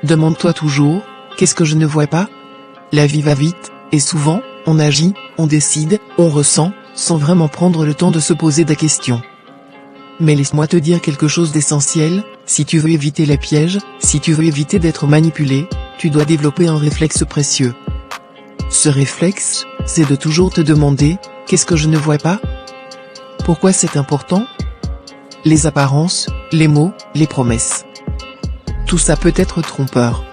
Demande-toi toujours, qu'est-ce que je ne vois pas? La vie va vite, et souvent, on agit, on décide, on ressent, sans vraiment prendre le temps de se poser des questions. Mais laisse-moi te dire quelque chose d'essentiel, si tu veux éviter les pièges, si tu veux éviter d'être manipulé, tu dois développer un réflexe précieux. Ce réflexe, c'est de toujours te demander, qu'est-ce que je ne vois pas? Pourquoi c'est important? Les apparences, les mots, les promesses. Tout ça peut être trompeur.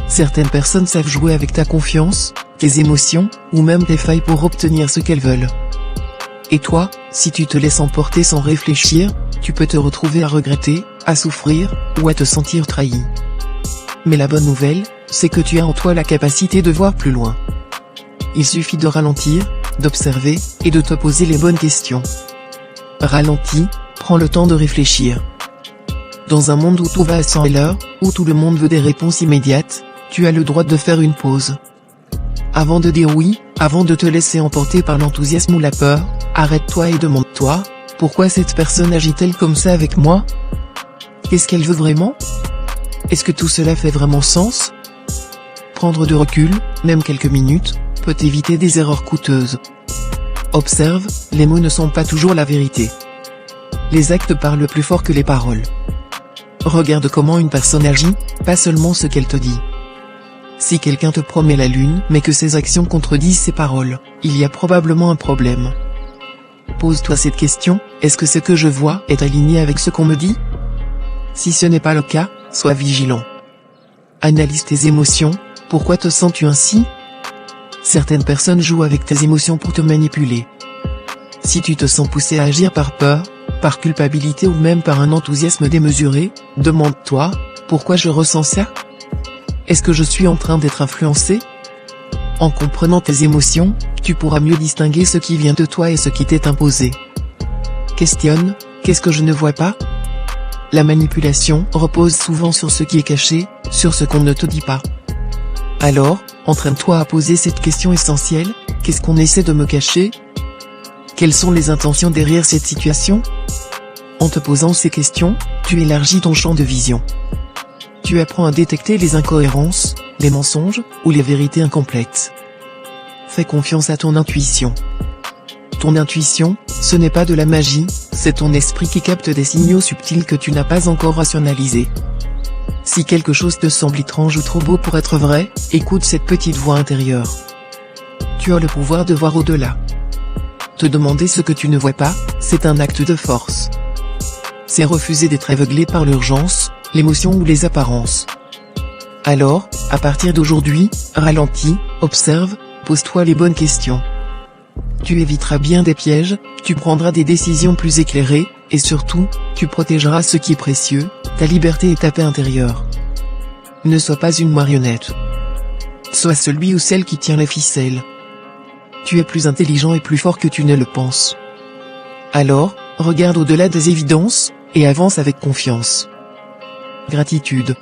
Certaines personnes savent jouer avec ta confiance, tes émotions, ou même tes failles pour obtenir ce qu'elles veulent. Et toi, si tu te laisses emporter sans réfléchir, tu peux te retrouver à regretter, à souffrir, ou à te sentir trahi. Mais la bonne nouvelle, c'est que tu as en toi la capacité de voir plus loin. Il suffit de ralentir, d'observer, et de te poser les bonnes questions. Ralentis, prends le temps de réfléchir. Dans un monde où tout va à 100 à l'heure, où tout le monde veut des réponses immédiates, tu as le droit de faire une pause. Avant de dire oui, avant de te laisser emporter par l'enthousiasme ou la peur, arrête-toi et demande-toi, pourquoi cette personne agit-elle comme ça avec moi? Qu'est-ce qu'elle veut vraiment? Est-ce que tout cela fait vraiment sens? Prendre du recul, même quelques minutes, peut éviter des erreurs coûteuses. Observe, les mots ne sont pas toujours la vérité. Les actes parlent plus fort que les paroles. Regarde comment une personne agit, pas seulement ce qu'elle te dit. Si quelqu'un te promet la lune mais que ses actions contredisent ses paroles, il y a probablement un problème. Pose-toi cette question, est-ce que ce que je vois est aligné avec ce qu'on me dit? Si ce n'est pas le cas, sois vigilant. Analyse tes émotions, pourquoi te sens-tu ainsi? Certaines personnes jouent avec tes émotions pour te manipuler. Si tu te sens poussé à agir par peur, par culpabilité ou même par un enthousiasme démesuré, demande-toi, pourquoi je ressens ça? Est-ce que je suis en train d'être influencé? En comprenant tes émotions, tu pourras mieux distinguer ce qui vient de toi et ce qui t'est imposé. Questionne, qu'est-ce que je ne vois pas? La manipulation repose souvent sur ce qui est caché, sur ce qu'on ne te dit pas. Alors, entraîne-toi à poser cette question essentielle, qu'est-ce qu'on essaie de me cacher? Quelles sont les intentions derrière cette situation? En te posant ces questions, tu élargis ton champ de vision. Tu apprends à détecter les incohérences, les mensonges, ou les vérités incomplètes. Fais confiance à ton intuition. Ton intuition, ce n'est pas de la magie, c'est ton esprit qui capte des signaux subtils que tu n'as pas encore rationalisés. Si quelque chose te semble étrange ou trop beau pour être vrai, écoute cette petite voix intérieure. Tu as le pouvoir de voir au-delà. Te demander ce que tu ne vois pas, c'est un acte de force. C'est refuser d'être aveuglé par l'urgence, l'émotion ou les apparences. Alors, à partir d'aujourd'hui, ralentis, observe, pose-toi les bonnes questions. Tu éviteras bien des pièges, tu prendras des décisions plus éclairées, et surtout, tu protégeras ce qui est précieux, ta liberté et ta paix intérieure. Ne sois pas une marionnette. Sois celui ou celle qui tient les ficelles. Tu es plus intelligent et plus fort que tu ne le penses. Alors, regarde au-delà des évidences, et avance avec confiance. Gratitude.